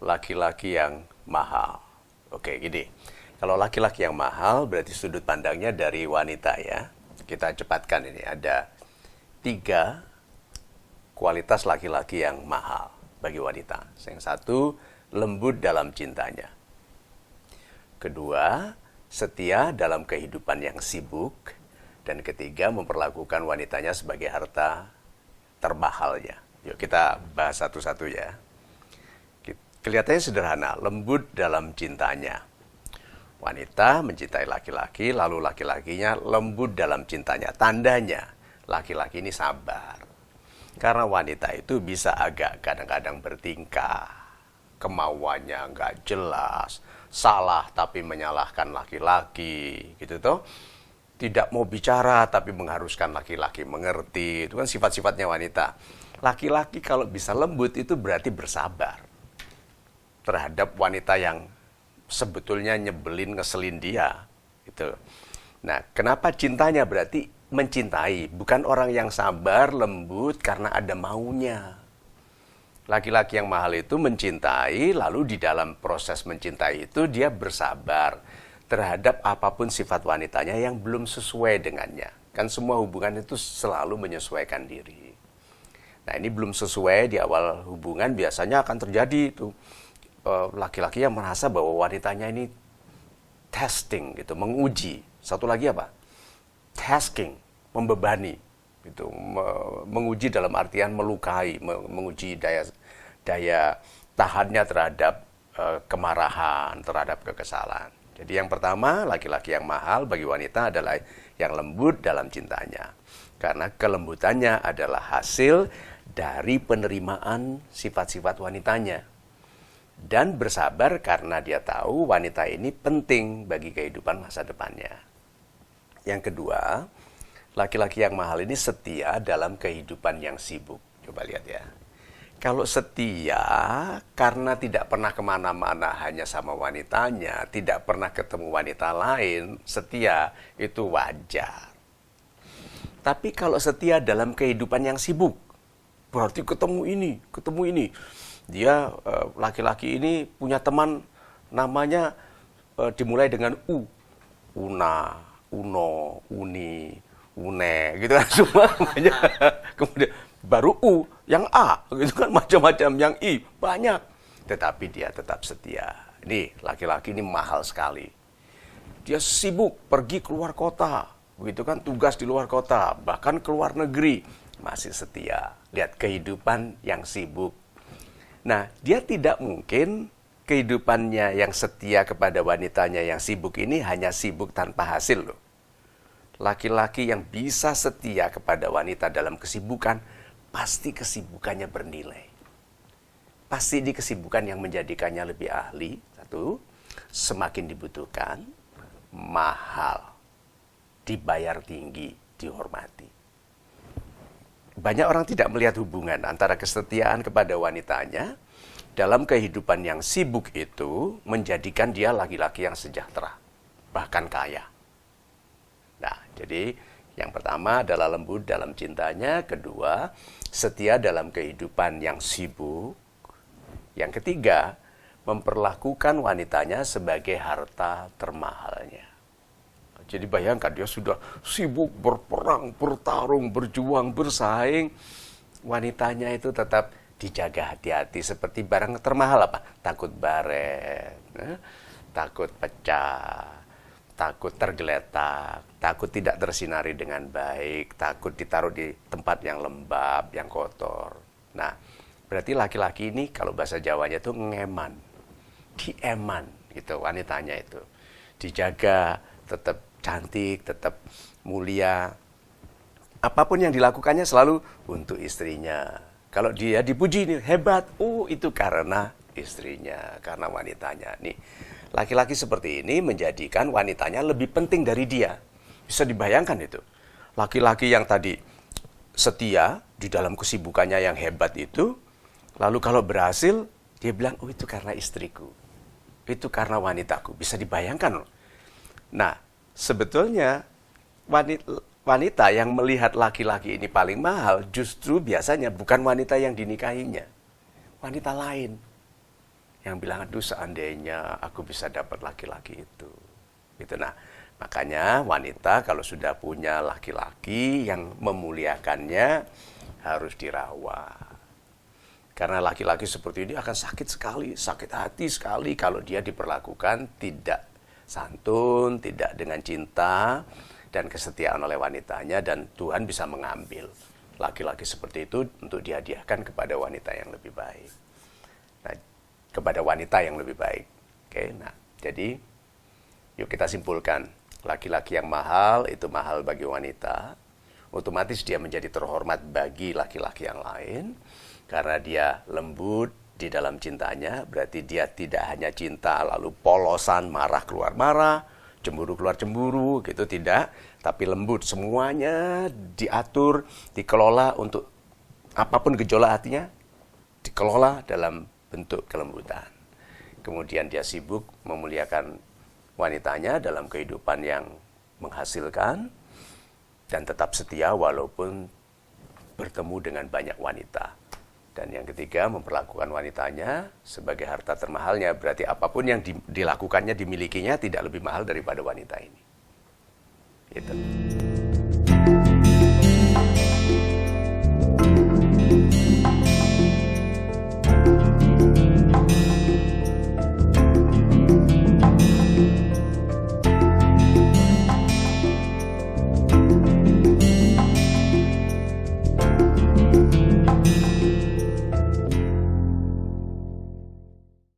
laki-laki yang mahal. Oke, gini. Kalau laki-laki yang mahal berarti sudut pandangnya dari wanita ya. Kita cepatkan ini. Ada 3 kualitas laki-laki yang mahal bagi wanita. Yang satu, lembut dalam cintanya. Kedua, setia dalam kehidupan yang sibuk. Dan ketiga, memperlakukan wanitanya sebagai harta termahalnya. Yuk kita bahas satu-satu ya. Kelihatannya sederhana, lembut dalam cintanya. Wanita mencintai laki-laki, lalu laki-lakinya lembut dalam cintanya. Tandanya, laki-laki ini sabar. Karena wanita itu bisa agak kadang-kadang bertingkah. Kemauannya nggak jelas, salah tapi menyalahkan laki-laki, gitu toh. Tidak mau bicara tapi mengharuskan laki-laki mengerti. Itu kan sifat-sifatnya wanita. Laki-laki kalau bisa lembut itu berarti bersabar terhadap wanita yang sebetulnya nyebelin, ngeselin dia. Gitu. Nah, kenapa cintanya berarti mencintai, bukan orang yang sabar, lembut karena ada maunya. Laki-laki yang mahal itu mencintai, lalu di dalam proses mencintai itu dia bersabar terhadap apapun sifat wanitanya yang belum sesuai dengannya. Kan semua hubungan itu selalu menyesuaikan diri. Nah, ini belum sesuai di awal hubungan biasanya akan terjadi itu. Laki-laki yang merasa bahwa wanitanya ini testing gitu, menguji. Satu lagi apa? Tasking, membebani gitu, menguji dalam artian melukai, menguji daya tahannya terhadap kemarahan, terhadap kekesalan. Jadi yang pertama, laki-laki yang mahal bagi wanita adalah yang lembut dalam cintanya. Karena kelembutannya adalah hasil dari penerimaan sifat-sifat wanitanya. Dan bersabar karena dia tahu wanita ini penting bagi kehidupan masa depannya. Yang kedua, laki-laki yang mahal ini setia dalam kehidupan yang sibuk. Coba lihat ya. Kalau setia karena tidak pernah kemana-mana hanya sama wanitanya, tidak pernah ketemu wanita lain, setia itu wajar. Tapi kalau setia dalam kehidupan yang sibuk, berarti ketemu ini. Dia laki-laki ini punya teman namanya dimulai dengan U. Una, Uno, Uni, Une, gitu kan semua namanya. Kemudian baru U, yang A, gitu kan macam-macam, yang I, banyak. Tetapi dia tetap setia. Ini laki-laki ini mahal sekali. Dia sibuk pergi keluar kota, begitu kan, tugas di luar kota, bahkan keluar negeri, masih setia. Lihat kehidupan yang sibuk. Nah, dia tidak mungkin kehidupannya yang setia kepada wanitanya yang sibuk ini hanya sibuk tanpa hasil loh. Laki-laki yang bisa setia kepada wanita dalam kesibukan, pasti kesibukannya bernilai. Pasti di kesibukan yang menjadikannya lebih ahli, satu, semakin dibutuhkan, mahal, dibayar tinggi, dihormati. Banyak orang tidak melihat hubungan antara kesetiaan kepada wanitanya dalam kehidupan yang sibuk itu menjadikan dia laki-laki yang sejahtera, bahkan kaya. Nah, jadi yang pertama adalah lembut dalam cintanya, kedua, setia dalam kehidupan yang sibuk. Yang ketiga, memperlakukan wanitanya sebagai harta termahalnya. Jadi bayangkan dia sudah sibuk berperang, bertarung, berjuang, bersaing. Wanitanya itu tetap dijaga hati-hati seperti barang termahal apa? Takut baret, takut pecah, takut tergeletak, takut tidak tersinari dengan baik, takut ditaruh di tempat yang lembab, yang kotor. Nah, berarti laki-laki ini kalau bahasa Jawanya itu ngeman, dieman gitu wanitanya itu. Dijaga, tetap cantik, tetap mulia. Apapun yang dilakukannya selalu untuk istrinya. Kalau dia dipuji nih, hebat. Oh, itu karena istrinya, karena wanitanya. Nih, laki-laki seperti ini menjadikan wanitanya lebih penting dari dia. Bisa dibayangkan itu. Laki-laki yang tadi setia di dalam kesibukannya yang hebat itu, lalu kalau berhasil, dia bilang, oh itu karena istriku. Itu karena wanitaku. Bisa dibayangkan loh. Nah, sebetulnya wanita yang melihat laki-laki ini paling mahal justru biasanya bukan wanita yang dinikahinya, wanita lain yang bilang, aduh seandainya aku bisa dapat laki-laki itu. Gitu. Nah, makanya wanita kalau sudah punya laki-laki yang memuliakannya harus dirawat. Karena laki-laki seperti ini akan sakit sekali, sakit hati sekali kalau dia diperlakukan tidak santun, tidak dengan cinta dan kesetiaan oleh wanitanya, dan Tuhan bisa mengambil laki-laki seperti itu untuk dihadiahkan kepada wanita yang lebih baik. Nah, kepada wanita yang lebih baik. Oke, nah, jadi yuk kita simpulkan, laki-laki yang mahal itu mahal bagi wanita, otomatis dia menjadi terhormat bagi laki-laki yang lain. Karena dia lembut di dalam cintanya, berarti dia tidak hanya cinta lalu polosan, marah keluar marah, cemburu keluar cemburu, gitu tidak. Tapi lembut, semuanya diatur, dikelola untuk apapun gejolak hatinya, dikelola dalam bentuk kelembutan. Kemudian dia sibuk memuliakan wanitanya dalam kehidupan yang menghasilkan, dan tetap setia walaupun bertemu dengan banyak wanita. Dan yang ketiga, memperlakukan wanitanya sebagai harta termahalnya. Berarti apapun yang dilakukannya, dimilikinya tidak lebih mahal daripada wanita ini. Itu.